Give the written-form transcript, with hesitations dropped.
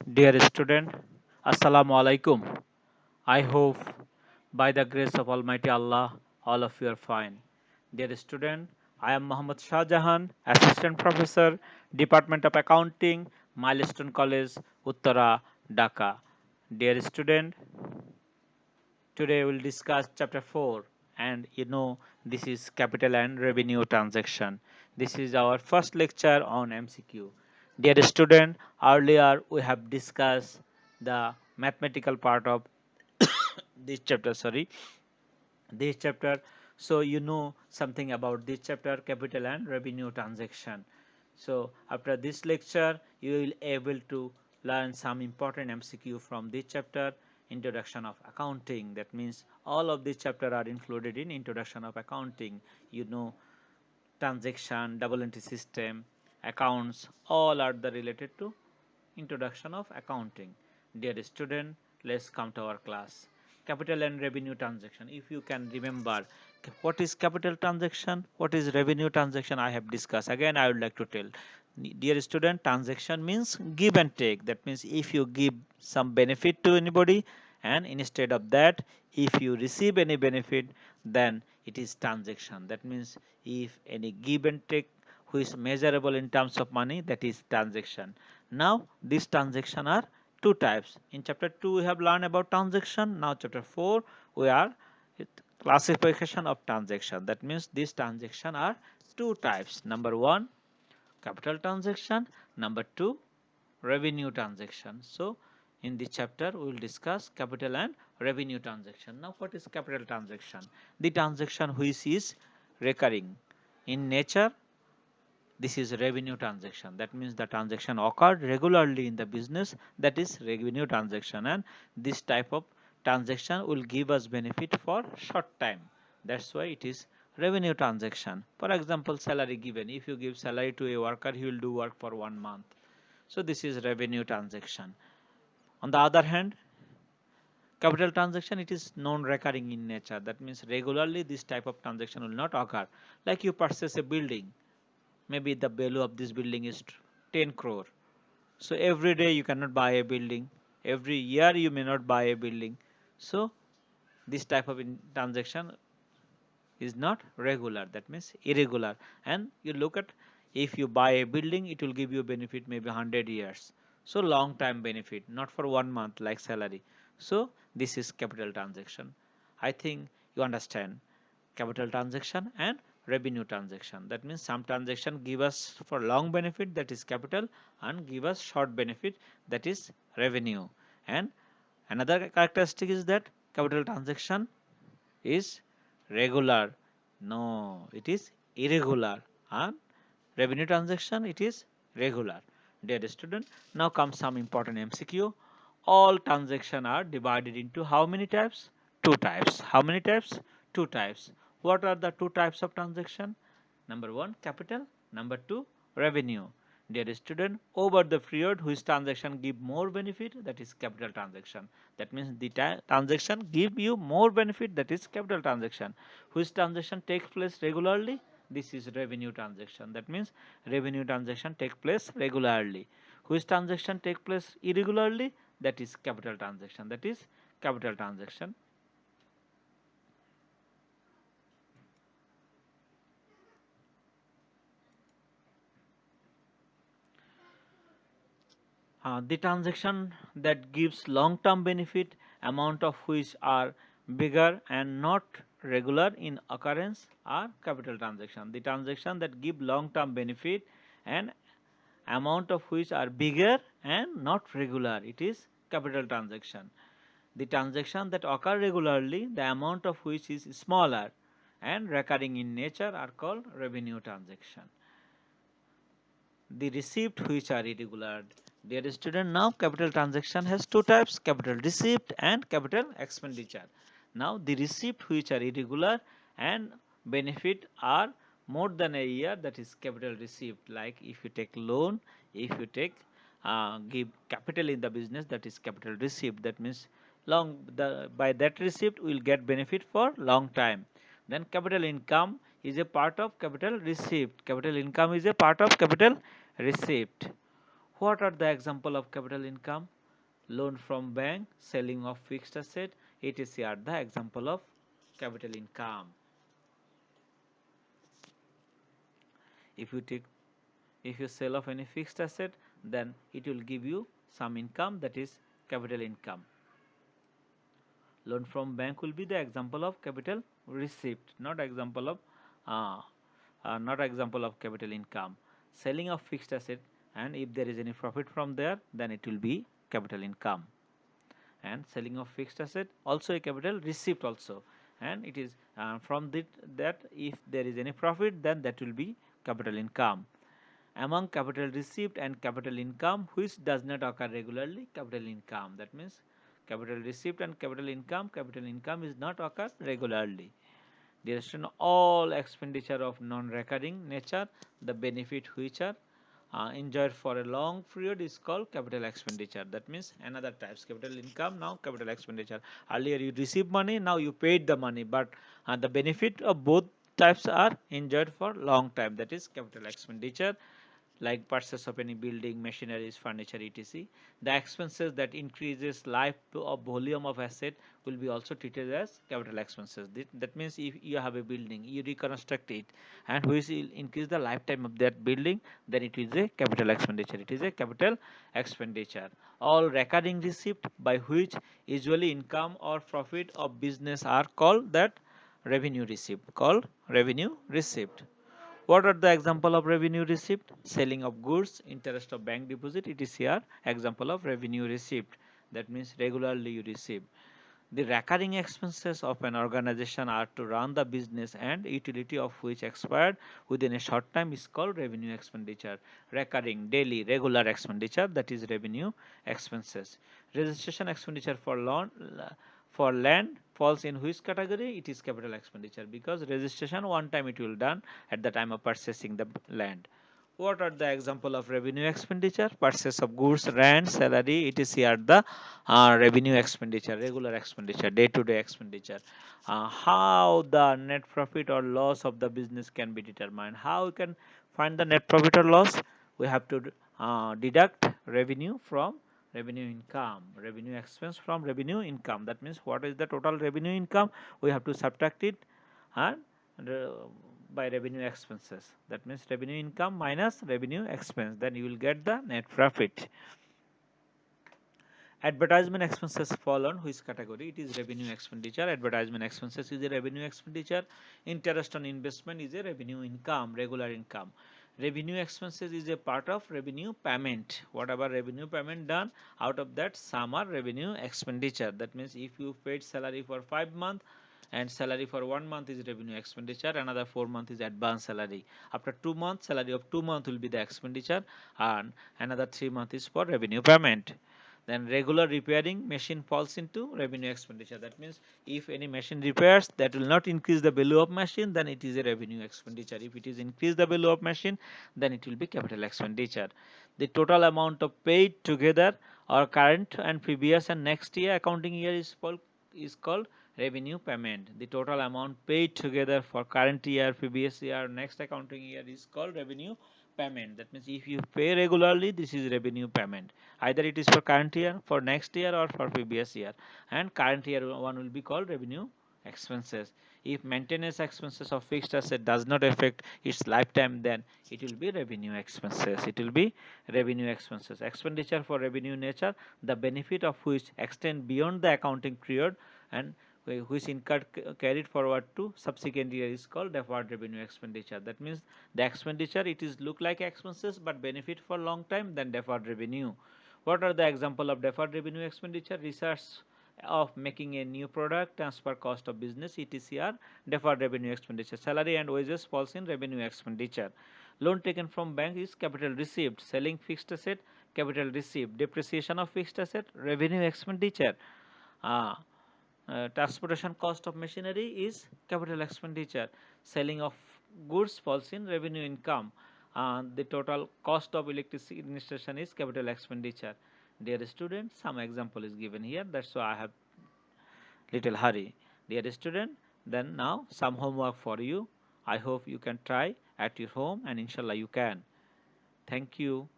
Dear student, Assalamu alaikum. I hope by the grace of Almighty Allah, all of you are fine. Dear student, I am Muhammad Shah Jahan, Assistant Professor, Department of Accounting, Milestone College, Uttara, Dhaka. Dear student, today we'll discuss chapter 4 and this is capital and revenue transaction. This is our first lecture on MCQ. Dear student, earlier we have discussed the mathematical part of this chapter, this chapter. So you know something about this chapter, capital and revenue transaction. So after this lecture you will able to learn some important MCQ from this chapter, introduction of accounting. That means all of these chapter are included in introduction of accounting. Transaction, double entry system, accounts, all are the related to introduction of accounting. Dear student, let's come to our class. Capital and revenue transaction. If you can remember what is capital transaction, what is revenue transaction, I have discussed. Again, I would like to tell. Dear student, transaction means give and take. That means if you give some benefit to anybody and instead of that, if you receive any benefit, then it is transaction. That means if any give and take which is measurable in terms of money, that is transaction. Now these transaction are two types. In chapter 2 we have learned about transaction. Now chapter 4 we are with classification of transaction. That means these transaction are two types. Number 1, capital transaction. Number 2, revenue transaction. So in this chapter we will discuss capital and revenue transaction. Now what is capital transaction? The transaction which is recurring in nature. This is revenue transaction. That means the transaction occurred regularly in the business. That is revenue transaction, and this type of transaction will give us benefit for short time. That's why it is revenue transaction. For example, salary given. If you give salary to a worker, he will do work for 1 month. So this is revenue transaction. On the other hand, capital transaction, it is non-recurring in nature. That means regularly this type of transaction will not occur. Like you purchase a building, maybe the value of this building is 10 crore. So every day you cannot buy a building, every year you may not buy a building. So this type of transaction is not regular, that means irregular. And you look at, if you buy a building, it will give you benefit maybe 100 years. So long time benefit, not for 1 month like salary. So this is capital transaction. I think you understand capital transaction and revenue transaction. That means some transaction give us for long benefit, that is capital, and give us short benefit, that is revenue. And another characteristic is that capital transaction is regular. No, it is irregular. And revenue transaction, it is regular. Dear student, now comes some important MCQ. All transactions are divided into how many types? Two types. How many types? Two types. What are the two types of transaction? Number 1, capital. Number 2, revenue. Dear student, over the period which transaction give more benefit, that is capital transaction. That means the transaction give you more benefit, that is capital transaction. Which transaction takes place regularly? This is revenue transaction. That means revenue transaction take place regularly. Which transaction take place irregularly? That is capital transaction. That is capital transaction. The transaction that gives long-term benefit, amount of which are bigger and not regular in occurrence, are capital transaction. The transaction that give long-term benefit and amount of which are bigger and not regular, it is capital transaction. The transaction that occur regularly, the amount of which is smaller and recurring in nature, are called revenue transaction. The receipt which are irregular. Dear student, now capital transaction has two types, capital receipt and capital expenditure. Now the receipt which are irregular and benefit are more than a year, that is capital receipt. Like if you take loan, if you take give capital in the business, that is capital receipt. That means by that receipt we will get benefit for long time. Then capital income is a part of capital receipt. Capital income is a part of capital receipt. What are the example of capital income? Loan from bank, selling of fixed asset, etc. are the example of capital income. If you take, if you sell off any fixed asset, then it will give you some income, that is capital income. Loan from bank will be the example of capital receipt, not example of uh, not example of capital income. Selling of fixed asset, and if there is any profit from there, then it will be capital income. And selling of fixed asset also a capital receipt also, and it is from that if there is any profit, then that will be capital income. Among capital receipt and capital income, which does not occur regularly? Capital income. That means capital receipt and capital income is not occur regularly. Dear student, all expenditure of non-recurring nature, the benefit which are enjoyed for a long period is called capital expenditure. That means another types, capital income, now capital expenditure. Earlier you received money, now you paid the money, but the benefit of both types are enjoyed for long time. That is capital expenditure, like purchase of any building, machineries, furniture, etc. The expenses that increases life of volume of asset will be also treated as capital expenses. That means if you have a building, you reconstruct it, and which will increase the lifetime of that building, then it is a capital expenditure. It is a capital expenditure. All recurring receipt by which usually income or profit of business are called that revenue receipt. Called revenue receipt. What are the example of revenue receipt? Selling of goods, interest of bank deposit, it is here example of revenue receipt. That means regularly you receive. The recurring expenses of an organization are to run the business and utility of which expired within a short time is called revenue expenditure. Recurring, daily, regular expenditure, that is revenue expenses. Registration expenditure for land falls in which category? It is capital expenditure, because registration one time it will done at the time of purchasing the land. What are the example of revenue expenditure? Purchase of goods, rent, salary, etc. are the revenue expenditure, regular expenditure, day-to-day expenditure. How the net profit or loss of the business can be determined? How we can find the net profit or loss? We have to deduct revenue from revenue income, revenue expense from revenue income. That means what is the total revenue income? We have to subtract it and by revenue expenses. That means revenue income minus revenue expense, then you will get the net profit. Advertisement expenses fall on which category? It is revenue expenditure. Advertisement expenses is a revenue expenditure. Interest on investment is a revenue income, regular income. Revenue expenses is a part of revenue payment. Whatever revenue payment done, out of that some are revenue expenditure. That means if you paid salary for 5 months, and salary for 1 month is revenue expenditure, another 4 months is advance salary. After 2 months, salary of 2 months will be the expenditure, and another 3 months is for revenue payment. Then regular repairing machine falls into revenue expenditure. That means if any machine repairs that will not increase the value of machine, then it is a revenue expenditure. If it is increase the value of machine, then it will be capital expenditure. The total amount of paid together or current and previous and next year accounting year is called revenue payment. The total amount paid together for current year, previous year, next accounting year is called revenue payment. That means if you pay regularly, this is revenue payment. Either it is for current year, for next year, or for previous year. And current year one will be called revenue expenses. If maintenance expenses of fixed asset does not affect its lifetime, then it will be revenue expenses. It will be revenue expenses. Expenditure for revenue nature, the benefit of which extend beyond the accounting period and which incurred carried forward to subsequent year is called deferred revenue expenditure. That means the expenditure it is look like expenses but benefit for long time, then deferred revenue. What are the example of deferred revenue expenditure? Research of making a new product, transfer cost of business, etc. are deferred revenue expenditure. Salary and wages falls in revenue expenditure. Loan taken from bank is capital received. Selling fixed asset, capital received. Depreciation of fixed asset, revenue expenditure. Uh, Transportation cost of machinery is capital expenditure. Selling of goods falls in revenue income. The total cost of electricity administration is capital expenditure. Dear students, some example is given here. That's why I have little hurry. Dear student, then now some homework for you. I hope you can try at your home, and inshallah you can. Thank you.